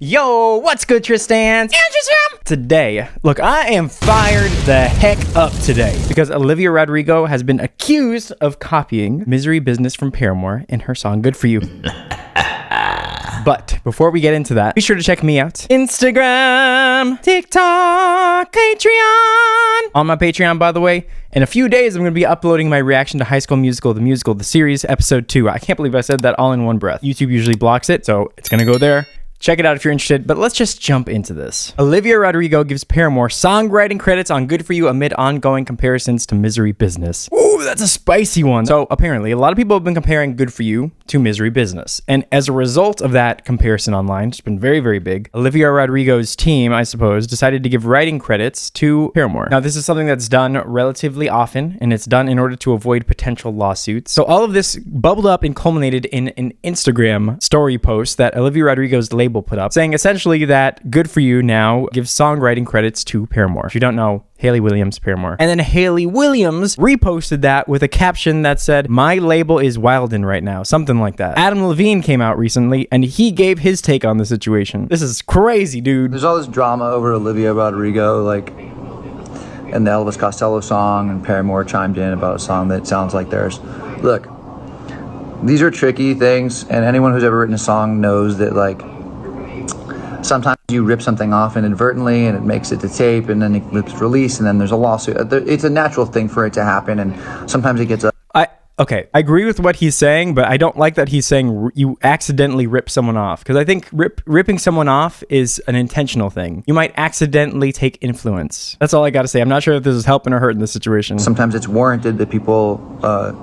Yo, what's good, Tristan? Today, look, I am fired the heck up today because Olivia Rodrigo has been accused of copying Misery Business from Paramore in her song Good For You. But before we get into that, be sure to check me out. Instagram, TikTok, Patreon. On my Patreon, by the way, in a few days, I'm going to be uploading my reaction to High School Musical, the musical, the series, episode 2. I can't believe I said that all in one breath. YouTube usually blocks it, so it's going to go there. Check it out if you're interested, but let's just jump into this. Olivia Rodrigo gives Paramore songwriting credits on Good For You amid ongoing comparisons to Misery Business. Ooh, that's a spicy one. So apparently, a lot of people have been comparing Good For You to Misery Business. And as a result of that comparison online, it's been very, very big, Olivia Rodrigo's team, I suppose, decided to give writing credits to Paramore. Now, this is something that's done relatively often, and it's done in order to avoid potential lawsuits. So all of this bubbled up and culminated in an Instagram story post that Olivia Rodrigo's label put up, saying essentially that Good For You now gives songwriting credits to Paramore. If you don't know, Hayley Williams of Paramore. And then Hayley Williams reposted that with a caption that said, "My label is wildin' right now," something like that. Adam Levine came out recently and he gave his take on the situation. This is crazy, dude. There's all this drama over Olivia Rodrigo, like, and the Elvis Costello song, and Paramore chimed in about a song that sounds like theirs. Look, these are tricky things, and anyone who's ever written a song knows that, like, sometimes you rip something off inadvertently and it makes it to tape and then it's released and then there's a lawsuit. It's a natural thing for it to happen, and sometimes it gets up. Okay, I agree with what he's saying, but I don't like that he's saying you accidentally rip someone off, because I think ripping someone off is an intentional thing. You might accidentally take influence. That's all I got to say. I'm not sure if this is helping or hurting the situation. Sometimes it's warranted that people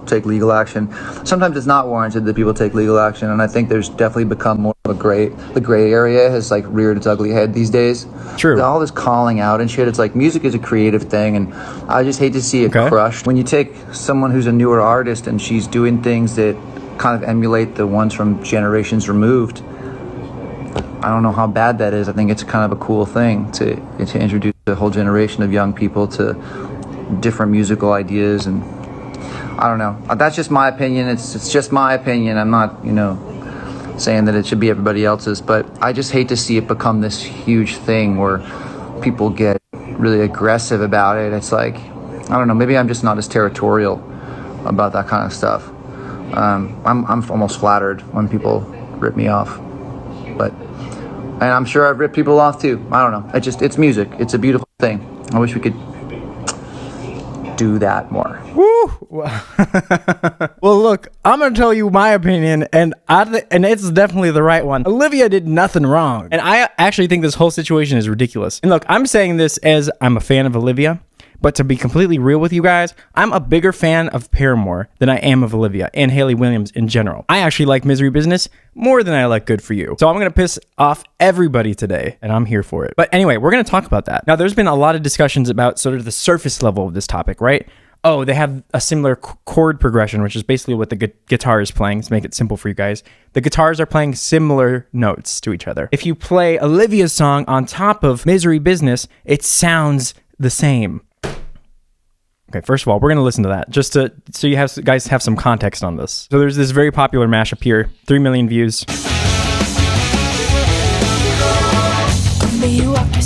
take legal action. Sometimes it's not warranted that people take legal action, and I think there's definitely become more of the gray area has like reared its ugly head these days. True. All this calling out and shit, it's like music is a creative thing, and I just hate to see it crushed. When you take someone who's a newer artist and she's doing things that kind of emulate the ones from generations removed, I don't know how bad that is. I think it's kind of a cool thing to introduce a whole generation of young people to different musical ideas, and I don't know. That's just my opinion. It's just my opinion. I'm not, saying that it should be everybody else's, but I just hate to see it become this huge thing where people get really aggressive about it. It's like, I don't know, maybe I'm just not as territorial about that kind of stuff. I'm almost flattered when people rip me off, and I'm sure I've ripped people off too. I don't know. It's music. It's a beautiful thing. I wish we could do that more. Woo! Well, look, I'm gonna tell you my opinion, and it's definitely the right one. Olivia did nothing wrong, and I actually think this whole situation is ridiculous. And look, I'm saying this as I'm a fan of Olivia, but to be completely real with you guys, I'm a bigger fan of Paramore than I am of Olivia and Hayley Williams in general. I actually like Misery Business more than I like Good For You. So I'm going to piss off everybody today, and I'm here for it. But anyway, we're going to talk about that. Now, there's been a lot of discussions about sort of the surface level of this topic, right? Oh, they have a similar chord progression, which is basically what the guitar is playing. To make it simple for you guys, the guitars are playing similar notes to each other. If you play Olivia's song on top of Misery Business, it sounds the same. Okay, first of all, we're going to listen to that just so you guys have some context on this. So there's this very popular mashup here, 3 million views.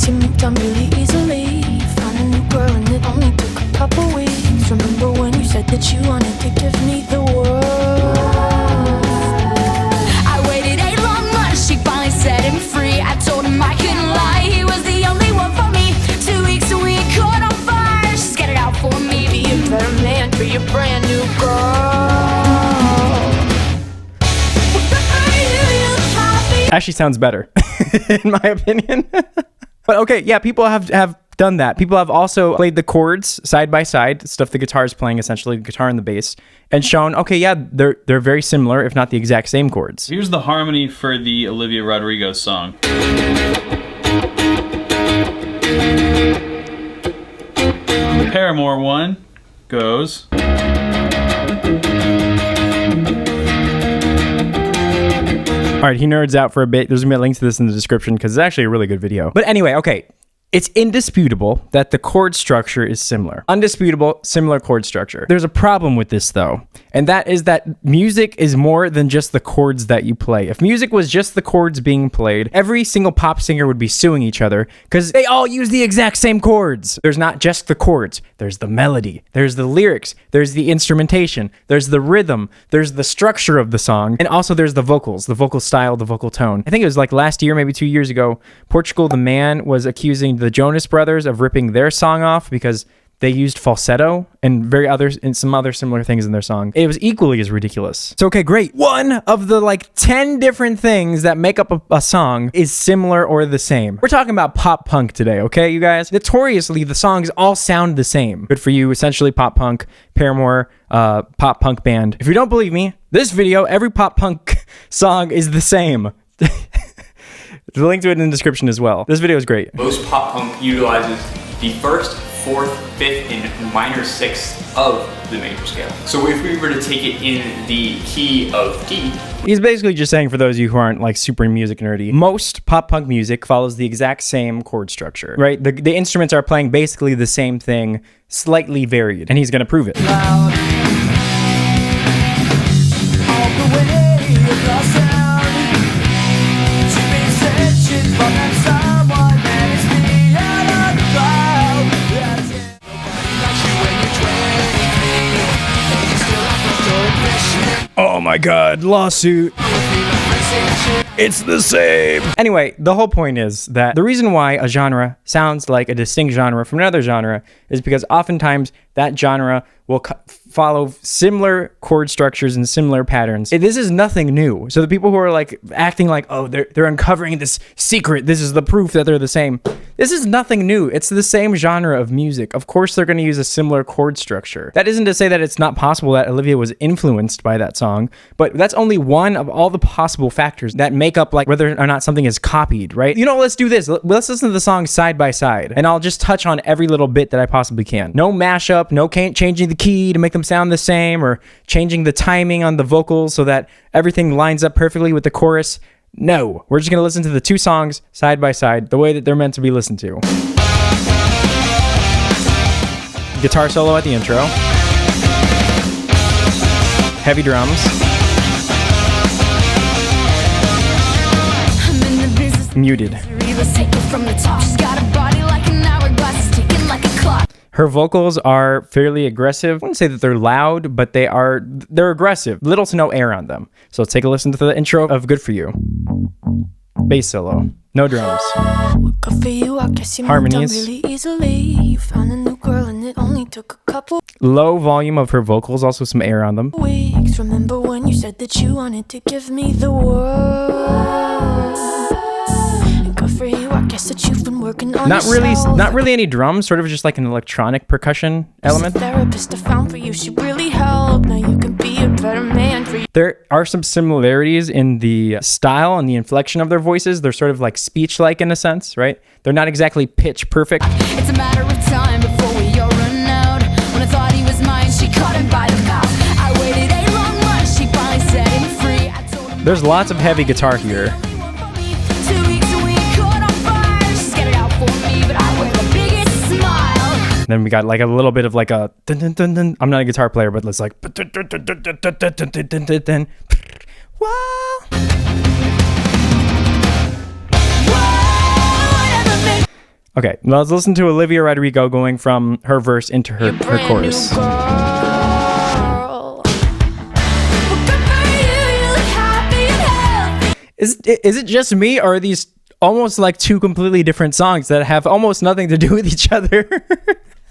You moved on really easily. Found a new girl and it only took a couple weeks. Remember when you said that you wanted to give me the world? I waited 8 long months, she finally set him free. I told him I couldn't lie, he was the only one for me. 2 weeks and we caught on fire. She's got it out for me. Be a better man for your brand new girl. Actually sounds better, in my opinion. But okay, yeah, people have done that. People have also played the chords side by side, stuff the guitar is playing, essentially, the guitar and the bass, and shown, okay, yeah, they're very similar, if not the exact same chords. Here's the harmony for the Olivia Rodrigo song. The Paramore one goes... All right, he nerds out for a bit. There's going to be a link to this in the description because it's actually a really good video. But anyway, okay, It's indisputable that the chord structure is similar. Undisputable, similar chord structure. There's a problem with this though, and that is that music is more than just the chords that you play. If music was just the chords being played, every single pop singer would be suing each other because they all use the exact same chords. There's not just the chords. There's the melody. There's the lyrics. There's the instrumentation. There's the rhythm. There's the structure of the song. And also there's the vocals, the vocal style, the vocal tone. I think it was like last year, maybe 2 years ago, Portugal the Man was accusing the Jonas Brothers of ripping their song off because they used falsetto and some other similar things in their song. It was equally as ridiculous. So, okay, great. One of the like 10 different things that make up a song is similar or the same. We're talking about pop punk today, okay, you guys? Notoriously, the songs all sound the same. Good for you, essentially pop punk, Paramore, pop punk band. If you don't believe me, this video, every pop punk song is the same. The link to it in the description as well. This video is great. Most pop punk utilizes the first, fourth, fifth, and minor sixth of the major scale. So if we were to take it in the key of D, he's basically just saying, for those of you who aren't like super music nerdy, most pop punk music follows the exact same chord structure, right? The instruments are playing basically the same thing, slightly varied, and he's gonna prove it. Oh my god, lawsuit. It's the same. Anyway, the whole point is that the reason why a genre sounds like a distinct genre from another genre is because oftentimes that genre will follow similar chord structures and similar patterns. This is nothing new. So the people who are like acting like, oh, they're uncovering this secret, this is the proof that they're the same. This is nothing new. It's the same genre of music. Of course they're going to use a similar chord structure. That isn't to say that it's not possible that Olivia was influenced by that song, but that's only one of all the possible factors that make up like whether or not something is copied, right? You know, let's do this. Let's listen to the songs side by side, and I'll just touch on every little bit that I possibly can. No mashup, no changing the key to make them sound the same, or changing the timing on the vocals so that everything lines up perfectly with the chorus. No, we're just going to listen to the two songs side by side, the way that they're meant to be listened to. Guitar solo at the intro. Heavy drums. Muted. Her vocals are fairly aggressive. I wouldn't say that they're loud, but they're aggressive. Little to no air on them. So let's take a listen to the intro of Good For You. Bass solo. No drums. Harmonies. Low volume of her vocals, also some air on them. Remember when you said that you wanted to give me the world? For you, I guess that you've been working on not really any drums, sort of just like an electronic percussion element. The therapist I found for you, she really helped. Now you can be a better man for you. There are some similarities in the style and the inflection of their voices. They're sort of like speech-like in a sense, right? They're not exactly pitch perfect. It's a matter of time before we all run out. When I thought he was mine, she caught him by the mouth. I waited a long month, she finally set him free. I told him there's lots of heavy guitar here. Then we got like a little bit of like a dun, dun, dun, dun. I'm not a guitar player, but let's like okay, now let's listen to Olivia Rodrigo going from her verse into her chorus. Is it just me, or are these almost like two completely different songs that have almost nothing to do with each other?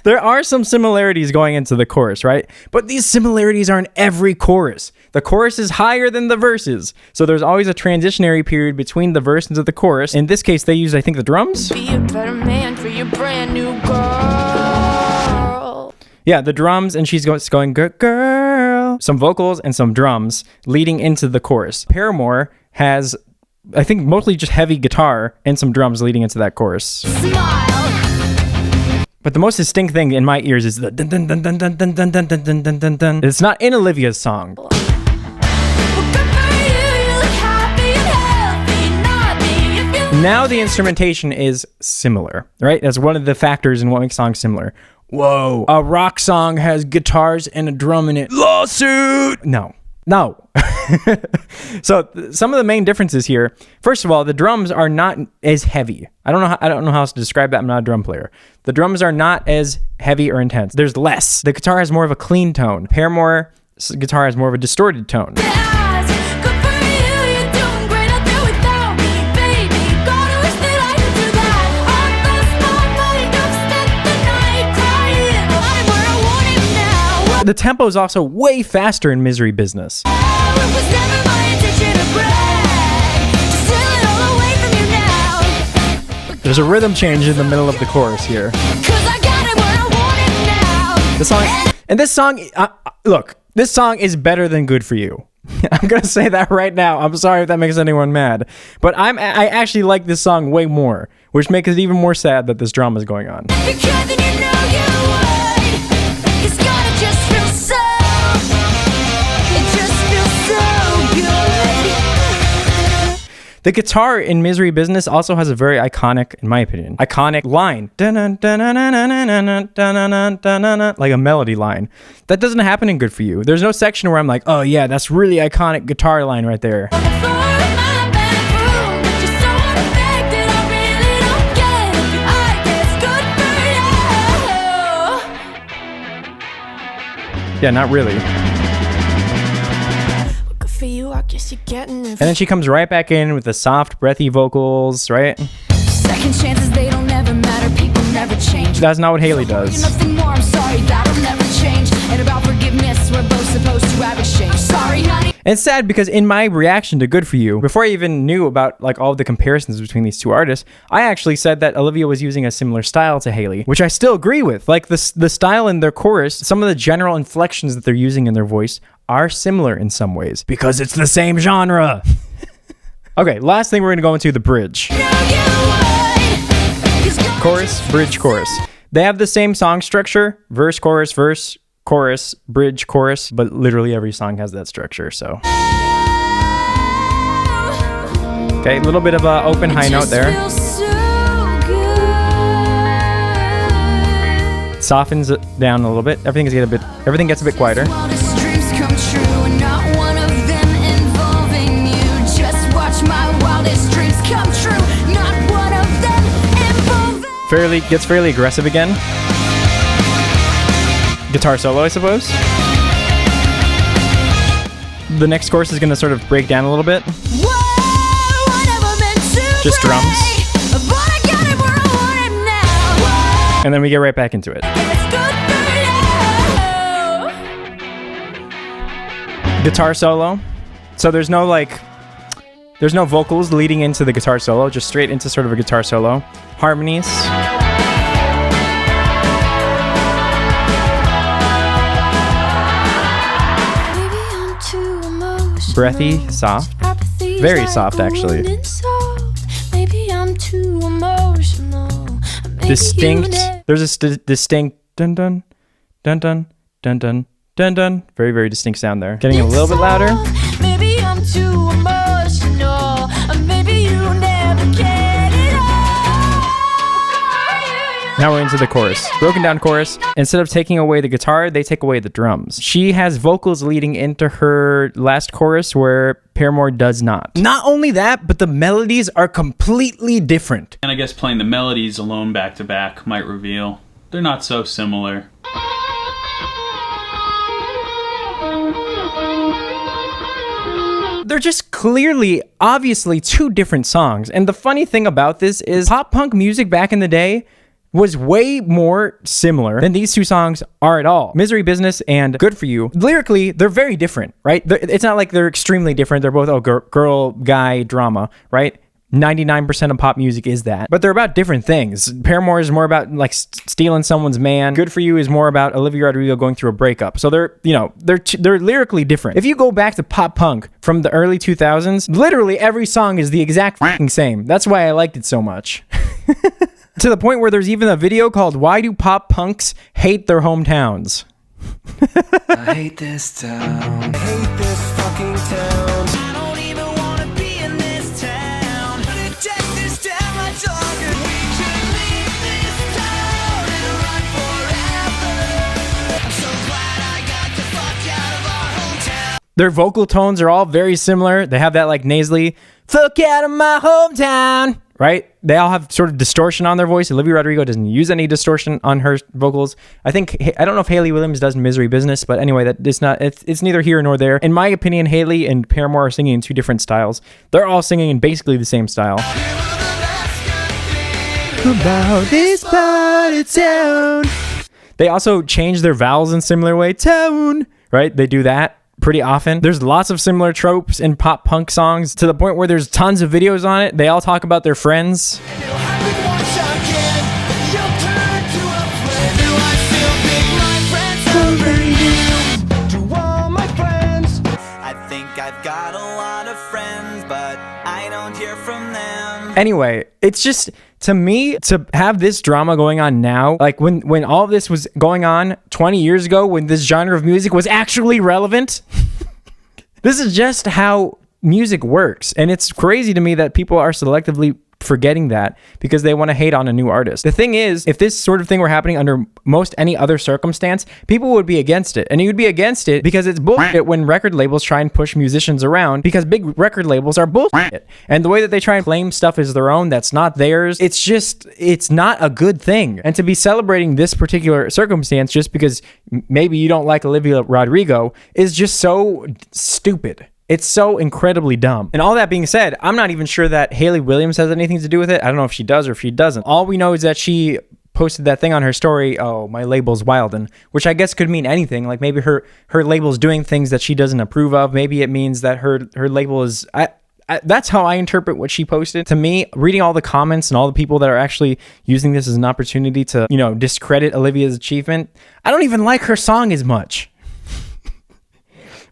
There are some similarities going into the chorus, right? But these similarities are in every chorus. The chorus is higher than the verses. So there's always a transitionary period between the verse and the chorus. In this case, they use, I think, the drums. Be a better man for your brand new girl. Yeah, the drums, and she's going, girl. Some vocals and some drums leading into the chorus. Paramore has, I think, mostly just heavy guitar and some drums leading into that chorus. Smile. But the most distinct thing in my ears is the dun dun dun dun dun dun dun dun dun dun dun dun dun. It's not in Olivia's song. Now the instrumentation is similar, right? That's one of the factors in what makes songs similar. Whoa, a rock song has guitars and a drum in it. Lawsuit! No. So some of the main differences here. First of all, the drums are not as heavy. I don't know how else to describe that. I'm not a drum player. The drums are not as heavy or intense. There's less. The guitar has more of a clean tone. Paramore's guitar has more of a distorted tone. The tempo is also way faster in Misery Business. There's a rhythm change in the middle of the chorus here. This song is better than Good For You. I'm gonna say that right now. I'm sorry if that makes anyone mad, but I actually like this song way more, which makes it even more sad that this drama is going on. The guitar in Misery Business also has a very iconic, in my opinion, iconic line. Like a melody line. That doesn't happen in Good For You. There's no section where I'm like, oh yeah, that's really iconic guitar line right there. Yeah, not really. And then she comes right back in with the soft, breathy vocals, right? Second chances, they don't ever matter. People never change. That's not what Hayley does. Nothing more, I'm sorry, that'll never change. And about forgiveness, we're both supposed to have exchange. Sorry, honey. And it's sad because in my reaction to Good For You, before I even knew about like all of the comparisons between these two artists, I actually said that Olivia was using a similar style to Hayley, which I still agree with. Like the style in their chorus, some of the general inflections that they're using in their voice are similar in some ways because it's the same genre. Okay, last thing we're gonna go into the bridge. Chorus, bridge, chorus. They have the same song structure, verse, chorus, bridge, chorus, but literally every song has that structure, so. Okay, a little bit of an open high note there. Softens it down a little bit. Everything gets a bit quieter. Gets fairly aggressive again. Guitar solo, I suppose. The next chorus is going to sort of break down a little bit. Just drums. And then we get right back into it. Guitar solo. So there's no vocals leading into the guitar solo, just straight into sort of a guitar solo. Harmonies. Breathy, soft. Very soft, actually. Distinct. There's a distinct dun dun dun dun dun dun dun dun. Very, very distinct sound there. Getting a little bit louder. Maybe I'm too emotional. Maybe you never get it all. Now we're into the chorus. Broken down chorus. Instead of taking away the guitar, they take away the drums. She has vocals leading into her last chorus where Paramore does not. Not only that, but the melodies are completely different. And I guess playing the melodies alone back to back might reveal they're not so similar. They're just clearly, obviously, two different songs. And the funny thing about this is pop punk music back in the day was way more similar than these two songs are at all. Misery Business and Good For You, lyrically, they're very different, right? It's not like they're extremely different. They're both girl, guy drama, right? 99% of pop music is that. But they're about different things. Paramore is more about like stealing someone's man. Good For You is more about Olivia Rodrigo going through a breakup. So they're lyrically different. If you go back to pop punk from the early 2000s, literally every song is the exact fucking same. That's why I liked it so much. To the point where there's even a video called "Why Do Pop Punks Hate Their Hometowns?" I hate this town. I hate this fucking town. I don't even want to be in this town. Take this town. Their vocal tones are all very similar. They have that like nasally, fuck out of my hometown, right? They all have sort of distortion on their voice. Olivia Rodrigo doesn't use any distortion on her vocals. I don't know if Hayley Williams does in Misery Business, but anyway, it's neither here nor there. In my opinion, Hayley and Paramore are singing in two different styles. They're all singing in basically the same style. About this part of town. They also change their vowels in similar way. Town, right? They do that pretty often. There's lots of similar tropes in pop punk songs to the point where there's tons of videos on it. They all talk about their friends. Anyway, it's just, to me, to have this drama going on now, like when all of this was going on 20 years ago, when this genre of music was actually relevant, this is just how music works. And it's crazy to me that people are selectively forgetting that because they want to hate on a new artist. The thing is, if this sort of thing were happening under most any other circumstance, people would be against it. And you'd be against it because it's bullshit when record labels try and push musicians around, because big record labels are bullshit. And the way that they try and claim stuff as their own that's not theirs, it's not a good thing. And to be celebrating this particular circumstance just because maybe you don't like Olivia Rodrigo is just so stupid. It's so incredibly dumb. And all that being said, I'm not even sure that Hayley Williams has anything to do with it. I don't know if she does or if she doesn't. All we know is that she posted that thing on her story, oh, my label's wildin', which I guess could mean anything. Like maybe her label's doing things that she doesn't approve of. Maybe it means that her label is... that's how I interpret what she posted. To me, reading all the comments and all the people that are actually using this as an opportunity to, discredit Olivia's achievement, I don't even like her song as much.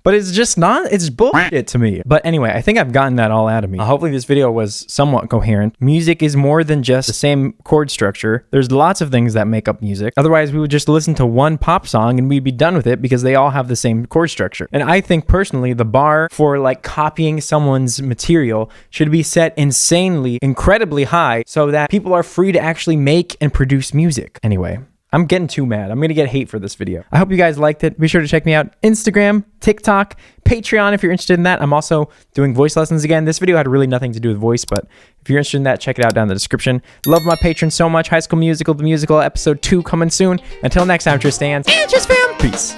But it's just not, it's bullshit to me. But anyway, I think I've gotten that all out of me. Hopefully this video was somewhat coherent. Music is more than just the same chord structure. There's lots of things that make up music. Otherwise, we would just listen to one pop song and we'd be done with it because they all have the same chord structure. And I think personally, the bar for like copying someone's material should be set insanely, incredibly high so that people are free to actually make and produce music. Anyway. I'm getting too mad. I'm going to get hate for this video. I hope you guys liked it. Be sure to check me out Instagram, TikTok, Patreon if you're interested in that. I'm also doing voice lessons again. This video had really nothing to do with voice, but if you're interested in that, check it out down in the description. Love my patrons so much. High School Musical, the musical, episode 2 coming soon. Until next time, Tristan, and just fam. Peace.